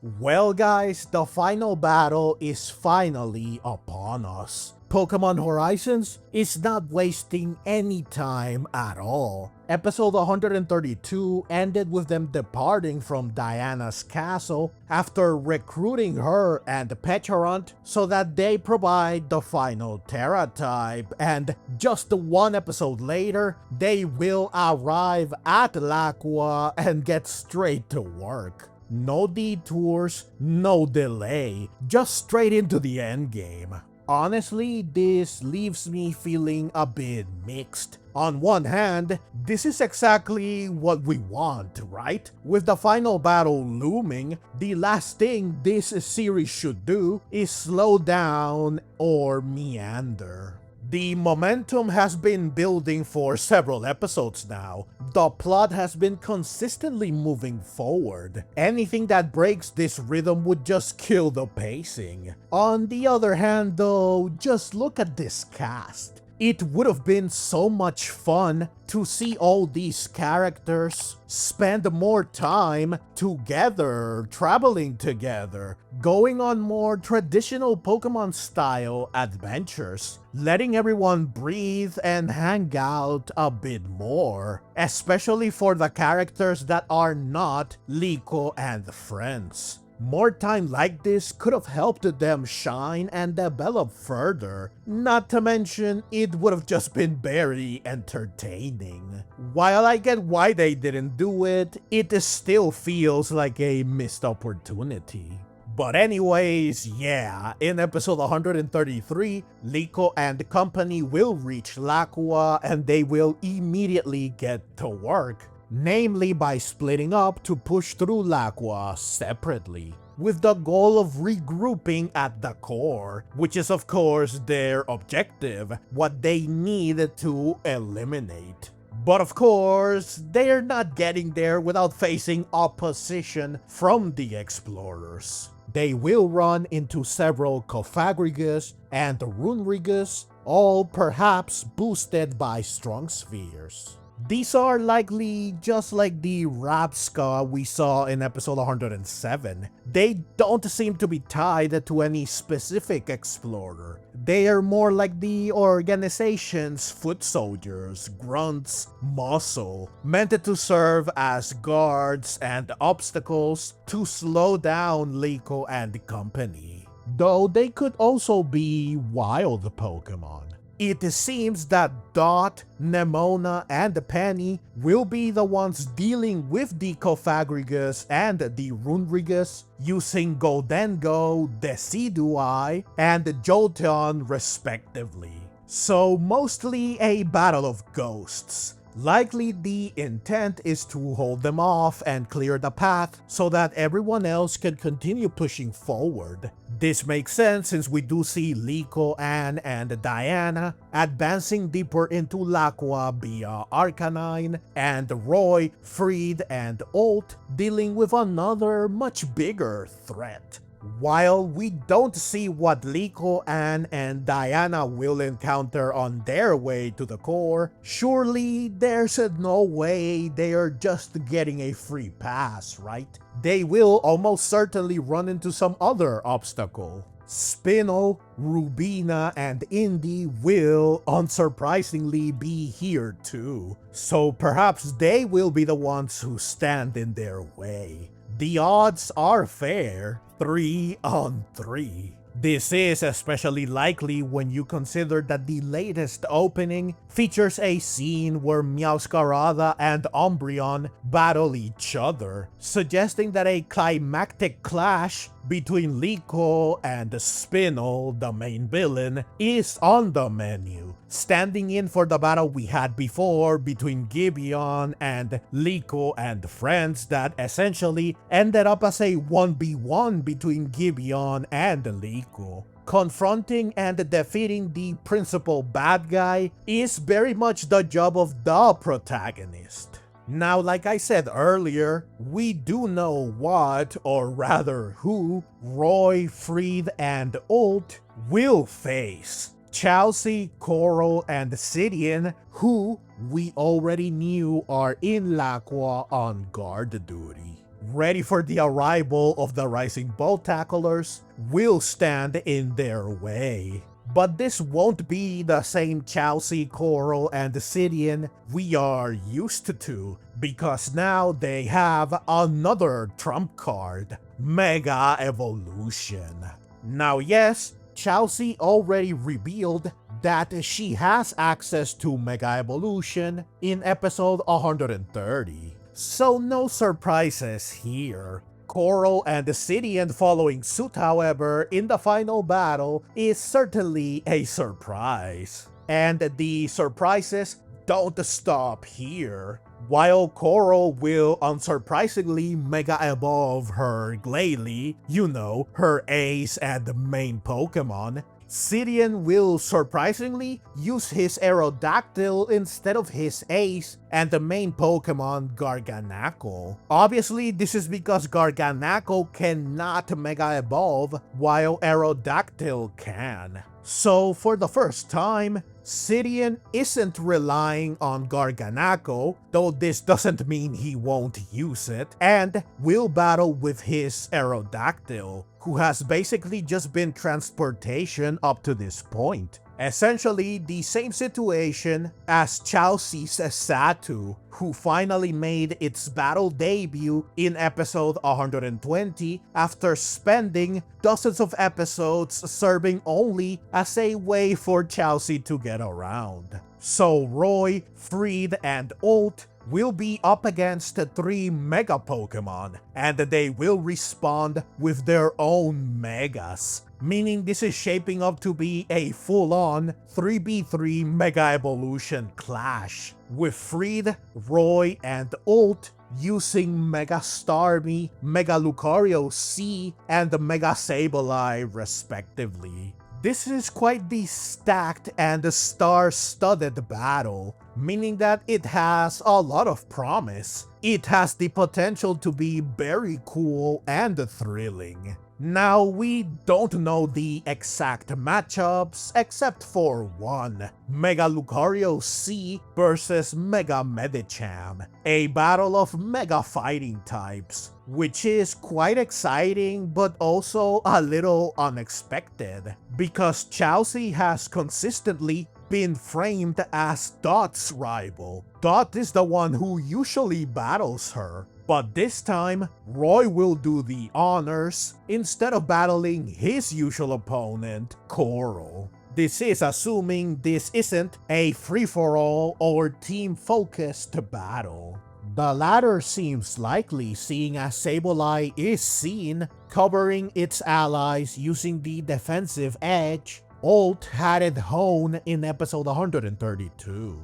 Well guys, the final battle is finally upon us. Pokémon Horizons is not wasting any time at all. Episode 132 ended with them departing from Diana's castle after recruiting her and Pecharunt so that they provide the final Terra type, and just one episode later, they will arrive at Laqua and get straight to work. No detours, no delay, just straight into the endgame. Honestly, this leaves me feeling a bit mixed. On one hand, this is exactly what we want, right? With the final battle looming, the last thing this series should do is slow down or meander. The momentum has been building for several episodes now. The plot has been consistently moving forward. Anything that breaks this rhythm would just kill the pacing. On the other hand though, just look at this cast. It would have been so much fun to see all these characters spend more time together, traveling together, going on more traditional Pokemon style adventures, letting everyone breathe and hang out a bit more, especially for the characters that are not Liko and friends. More time like this could have helped them shine and develop further, not to mention it would have just been very entertaining. While I get why they didn't do it, it still feels like a missed opportunity. But anyways, yeah, in episode 133, Liko and company will reach Laqua and they will immediately get to work. Namely by splitting up to push through Laqua separately, with the goal of regrouping at the core, which is of course their objective, what they need to eliminate. But of course, they're not getting there without facing opposition from the explorers. They will run into several Cofagrigus and Runerigus, all perhaps boosted by strong spheres. These are likely just like the Rapska we saw in episode 107. They don't seem to be tied to any specific explorer. They are more like the organization's foot soldiers, grunts, muscle, meant to serve as guards and obstacles to slow down Liko and company. Though they could also be wild Pokemon. It seems that Dot, Nemona, and Penny will be the ones dealing with the Cofagrigus and the Runerigus using Goldengo, Decidueye, and Jolteon respectively. So mostly a battle of ghosts. Likely the intent is to hold them off and clear the path so that everyone else can continue pushing forward. This makes sense since we do see Liko, Anne, and Diana advancing deeper into Laqua via Arcanine, and Roy, Friede, and Ult dealing with another much bigger threat. While we don't see what Liko, Anne, and Diana will encounter on their way to the core, surely there's no way they are just getting a free pass, right? They will almost certainly run into some other obstacle. Spinel, Rubina, and Indy will, unsurprisingly, be here too, so perhaps they will be the ones who stand in their way. The odds are fair, 3 on 3. This is especially likely when you consider that the latest opening features a scene where Meowscarada and Umbreon battle each other, suggesting that a climactic clash between Liko and Spinel, the main villain, is on the menu, standing in for the battle we had before between Gibeon and Liko and friends that essentially ended up as a 1v1 between Gibeon and Liko. Confronting and defeating the principal bad guy is very much the job of the protagonist. Now, like I said earlier, we do know what, or rather who, Roy, Friede, and Ult will face. Chalce, Coral, and Sidian, who we already knew are in Laqua on guard duty. ready for the arrival of the rising bolt tacklers, will stand in their way. But this won't be the same Chalce, Coral, and Sidian we are used to, because now they have another trump card, Mega Evolution. Now yes, Chalce already revealed that she has access to Mega Evolution in episode 130, so no surprises here. Coral and Sidian following suit, however, in the final battle is certainly a surprise. And the surprises don't stop here. While Coral will unsurprisingly Mega Evolve her Glalie, you know, her ace and main Pokemon, Sidian will surprisingly use his Aerodactyl instead of his ace and the main Pokemon Garganacl. Obviously, this is because Garganacl cannot Mega Evolve while Aerodactyl can. So for the first time, Sidian isn't relying on Garganacl, though this doesn't mean he won't use it, and will battle with his Aerodactyl, who has basically just been transportation up to this point. Essentially the same situation as Chalce's Satu, who finally made its battle debut in episode 120 after spending dozens of episodes serving only as a way for Chalce to get around. So Roy, Friede, and Ult will be up against 3 Mega Pokemon, and they will respond with their own Megas, meaning this is shaping up to be a full-on 3v3 Mega Evolution clash, with Friede, Roy, and Ult using Mega Starmie, Mega Lucario C, and Mega Sableye respectively. This is quite the stacked and star-studded battle, meaning that it has a lot of promise. It has the potential to be very cool and thrilling. Now, we don't know the exact matchups except for one, Mega Lucario C versus Mega Medicham, a battle of Mega fighting types, which is quite exciting but also a little unexpected, because Chalce has consistently been framed as Dot's rival. Dot is the one who usually battles her, but this time, Roy will do the honors instead of battling his usual opponent, Coral. This is assuming this isn't a free-for-all or team-focused battle. The latter seems likely, seeing as Sableye is seen covering its allies using the defensive edge Ult had it honed in episode 132.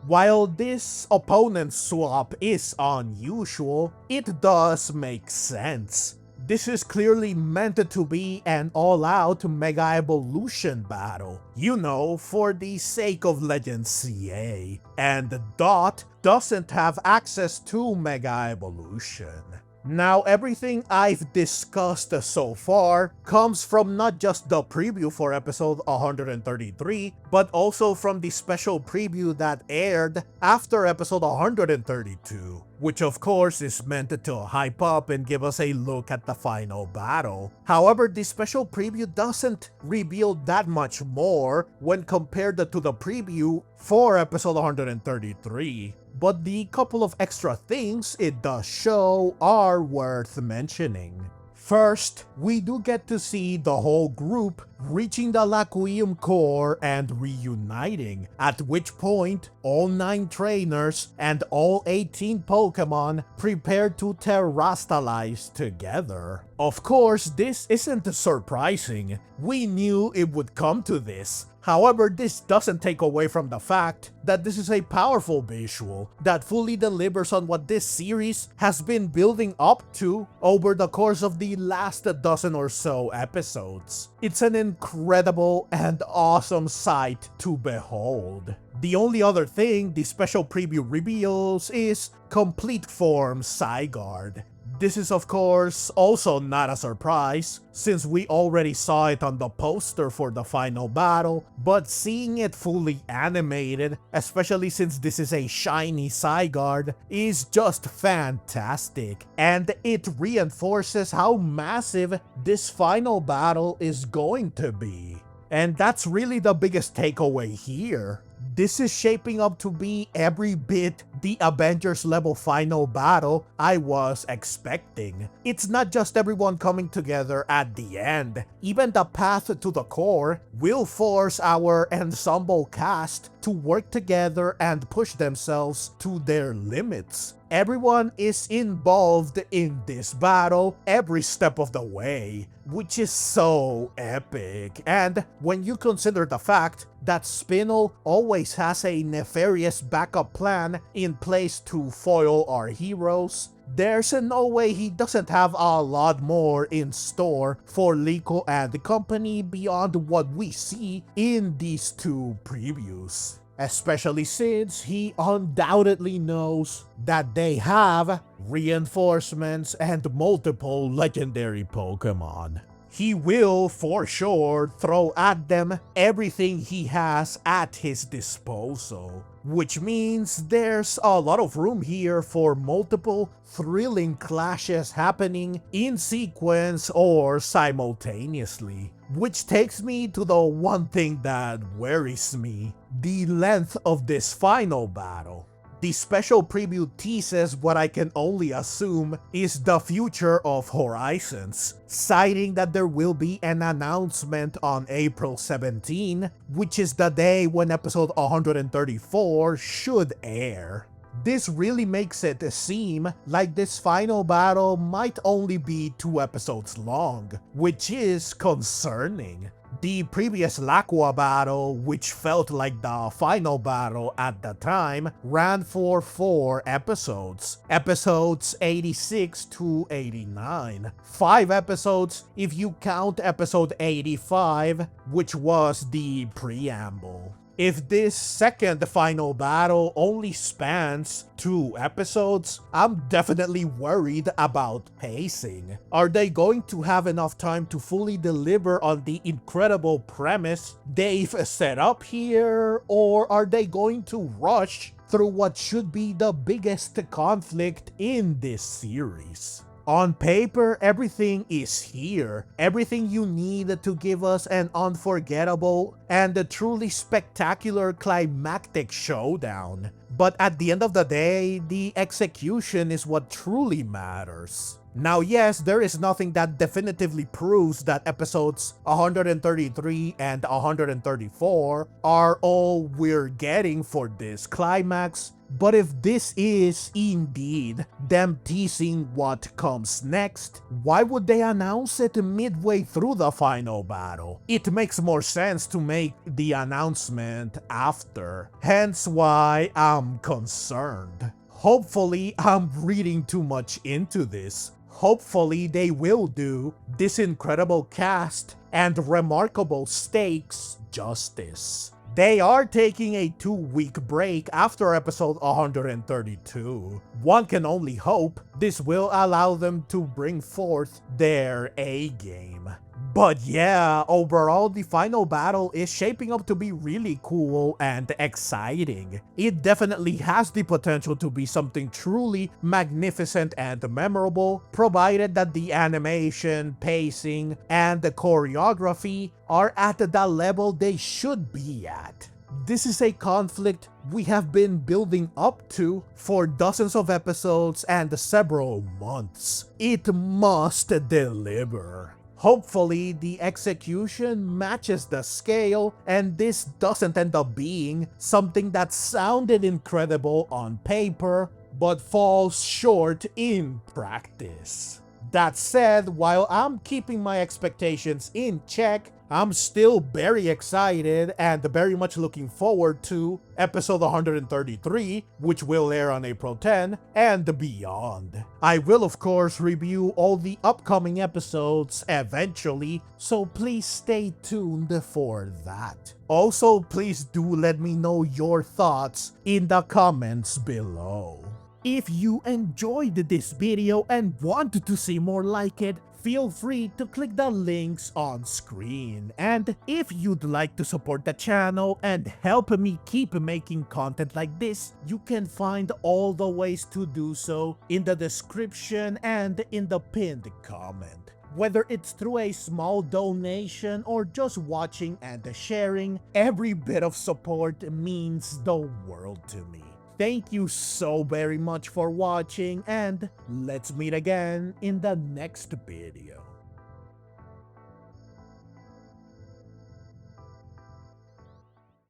While this opponent swap is unusual, it does make sense. This is clearly meant to be an all-out Mega Evolution battle, you know, for the sake of Legend CA, and Dot doesn't have access to Mega Evolution. Now, everything I've discussed so far comes from not just the preview for episode 133, but also from the special preview that aired after episode 132, which of course is meant to hype up and give us a look at the final battle. However, the special preview doesn't reveal that much more when compared to the preview for episode 133. But the couple of extra things it does show are worth mentioning. First, we do get to see the whole group reaching the Laquium core and reuniting, at which point all 9 trainers and all 18 Pokemon prepare to terrestrialize together. Of course, this isn't surprising. We knew it would come to this. However, this doesn't take away from the fact that this is a powerful visual that fully delivers on what this series has been building up to over the course of the last dozen or so episodes. It's an incredible and awesome sight to behold. The only other thing the special preview reveals is complete form Zygarde. This is of course also not a surprise, since we already saw it on the poster for the final battle, but seeing it fully animated, especially since this is a shiny Zygarde, is just fantastic, and it reinforces how massive this final battle is going to be. And that's really the biggest takeaway here. This is shaping up to be every bit the Avengers level final battle I was expecting. It's not just everyone coming together at the end. Even the path to the core will force our ensemble cast to work together and push themselves to their limits. Everyone is involved in this battle every step of the way, which is so epic. And when you consider the fact that Spinel always has a nefarious backup plan in place to foil our heroes, there's no way he doesn't have a lot more in store for Liko and the company beyond what we see in these two previews. Especially since he undoubtedly knows that they have reinforcements and multiple legendary Pokemon. He will, for sure, throw at them everything he has at his disposal, which means there's a lot of room here for multiple thrilling clashes happening in sequence or simultaneously. Which takes me to the one thing that worries me: the length of this final battle. The special preview teases what I can only assume is the future of Horizons, citing that there will be an announcement on April 17, which is the day when episode 134 should air. This really makes it seem like this final battle might only be 2 episodes long, which is concerning. The previous Laqua battle, which felt like the final battle at the time, ran for 4 episodes. Episodes 86 to 89. 5 episodes if you count episode 85, which was the preamble. If this second final battle only spans 2 episodes, I'm definitely worried about pacing. Are they going to have enough time to fully deliver on the incredible premise they've set up here, or are they going to rush through what should be the biggest conflict in this series? On paper, everything is here. Everything you need to give us an unforgettable and a truly spectacular climactic showdown. But at the end of the day, the execution is what truly matters. Now yes, there is nothing that definitively proves that episodes 133 and 134 are all we're getting for this climax, but if this is indeed them teasing what comes next, why would they announce it midway through the final battle? It makes more sense to make the announcement after, hence why I'm concerned. Hopefully I'm reading too much into this. Hopefully they will do this incredible cast and remarkable stakes justice. They are taking a 2-week break after episode 132. One can only hope this will allow them to bring forth their A-game. But yeah, overall the final battle is shaping up to be really cool and exciting. It definitely has the potential to be something truly magnificent and memorable, provided that the animation, pacing, and the choreography are at the level they should be at. This is a conflict we have been building up to for dozens of episodes and several months. It must deliver. Hopefully, the execution matches the scale, and this doesn't end up being something that sounded incredible on paper, but falls short in practice. That said, while I'm keeping my expectations in check, I'm still very excited and very much looking forward to episode 133, which will air on April 10, and beyond. I will of course review all the upcoming episodes eventually, so please stay tuned for that. Also, please do let me know your thoughts in the comments below. If you enjoyed this video and wanted to see more like it, feel free to click the links on screen. And if you'd like to support the channel and help me keep making content like this, you can find all the ways to do so in the description and in the pinned comment. Whether it's through a small donation or just watching and sharing, every bit of support means the world to me. Thank you so very much for watching, and let's meet again in the next video.